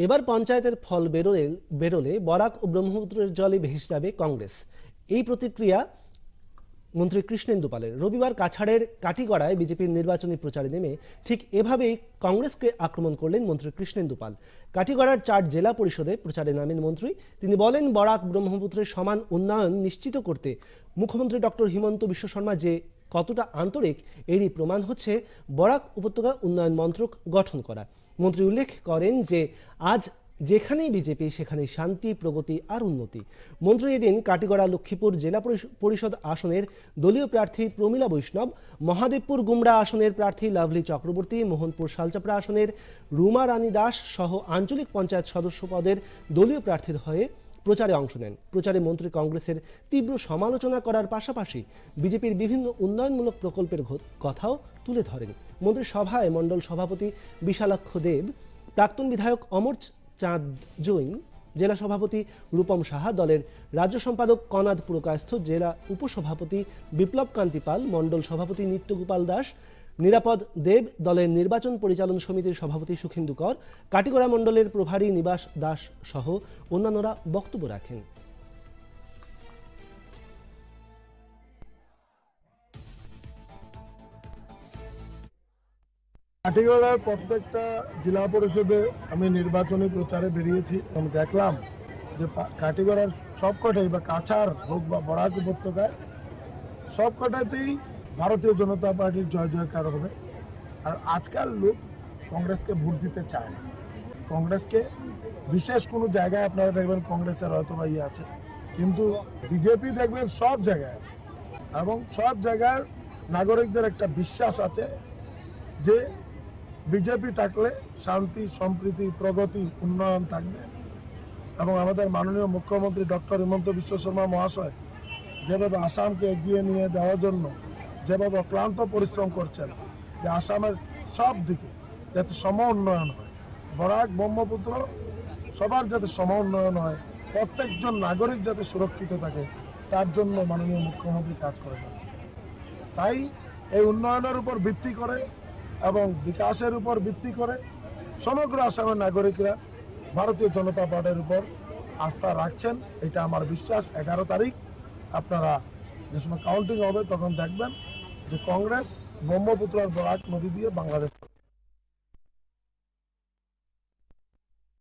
এবার পঞ্চায়েতের ফল বেরোলে বরাক ও ব্রহ্মপুত্রের জলে ভেসে যাবে কংগ্রেস। এই প্রতিক্রিয়া মন্ত্রী কৃষ্ণেন্দু পালের। রবিবার কাছাড়ের কাটিগড়ায় বিজেপির নির্বাচনী প্রচারে নেমে ঠিক এভাবেই কংগ্রেসকে আক্রমণ করলেন মন্ত্রী কৃষ্ণেন্দু পাল। কাটিগড়ার 4 জেলা পরিষদে প্রচারে নামেন মন্ত্রী। তিনি বলেন, বরাক ব্রহ্মপুত্রের সমান উন্নয়ন নিশ্চিত করতে মুখ্যমন্ত্রী ডক্টর হিমন্ত বিশ্ব শর্মা যে কতটা আন্তরিক, এরই প্রমাণ হচ্ছে বরাক উপত্যকা উন্নয়ন মন্ত্রক গঠন করা। মন্ত্রী উল্লেখ করেন যে আজ যেখানেই বিজেপি সেখানেই শান্তি, প্রগতি আর উন্নতি। মন্ত্রী এদিন কাটিগড়া লক্ষ্মীপুর জেলা পরিষদ আসনের দলীয় প্রার্থী প্রমীলা বৈষ্ণব, মহাদেবপুর গুমরা আসনের প্রার্থী লাভলি চক্রবর্তী, মোহনপুর শালচাপড়া আসনের রুমা রানী দাস সহ আঞ্চলিক পঞ্চায়েত সদস্য পদের দলীয় প্রার্থীর হয়ে প্রচারে অংশ নেন। প্রচারে মন্ত্রী কংগ্রেসের তীব্র সমালোচনা করার পাশাপাশি বিজেপির বিভিন্ন উন্নয়নমূলক প্রকল্পের কথাও তুলে ধরেন। মন্ত্রীর সভায় মণ্ডল সভাপতি বিশালাক্ষ দেব, প্রাক্তন বিধায়ক অমর চাঁদ জৈন, জেলা সভাপতি রূপম সাহা, দলের রাজ্য সম্পাদক কনাদ পুরকায়স্থ, জেলা উপসভাপতি বিপ্লব কান্তি পাল, মণ্ডল সভাপতি নিত্যগোপাল দাস, নিরাপদ দেব, দলের নির্বাচন পরিচালন সমিতির সভাপতি সুখেন্দু কর, কাটিগড়া মণ্ডলের প্রভারী নিবাস দাস সহ অন্যান্যরা বক্তব্য রাখেন। কাটিগড়ার প্রত্যেকটা জেলা পরিষদে আমি নির্বাচনী প্রচারে বেরিয়েছি এবং দেখলাম যে কাটিগড়ার সবকটাই বা কাছাড় হোক বা বরাক উপত্যকায় সবকটাতেই ভারতীয় জনতা পার্টির জয় জয়কার হবে। আর আজকাল লোক কংগ্রেসকে ভোট দিতে চায় না। কংগ্রেসকে বিশেষ কোনো জায়গায় আপনারা দেখবেন কংগ্রেসের হয়তো বা ইয়ে আছে, কিন্তু বিজেপি দেখবেন সব জায়গায় আছে এবং সব জায়গার নাগরিকদের একটা বিশ্বাস আছে যে বিজেপি থাকলে শান্তি, সম্প্রীতি, প্রগতি, উন্নয়ন থাকবে। এবং আমাদের মাননীয় মুখ্যমন্ত্রী ডক্টর হিমন্ত বিশ্ব শর্মা মহাশয় যেভাবে আসামকে এগিয়ে নিয়ে যাওয়ার জন্য যেভাবে অক্লান্ত পরিশ্রম করছেন, যে আসামের সব দিকে যাতে সম উন্নয়ন হয়, বরাক ব্রহ্মপুত্র সবার যাতে সম উন্নয়ন হয়, প্রত্যেকজন নাগরিক যাতে সুরক্ষিত থাকে, তার জন্য মাননীয় মুখ্যমন্ত্রী কাজ করে যাচ্ছে। তাই এই উন্নয়নের উপর ভিত্তি করে এবং বিকাশের উপর ভিত্তি করে সমগ্র আসামের নাগরিকরা ভারতীয় জনতা পার্টির উপর আস্থা রাখছেন, এটা আমার বিশ্বাস। 11 তারিখ আপনারা যে সময় কাউন্টিং হবে তখন দেখবেন যে কংগ্রেস ব্রহ্মপুত্র আর বরাক নদী দিয়ে বাংলাদেশ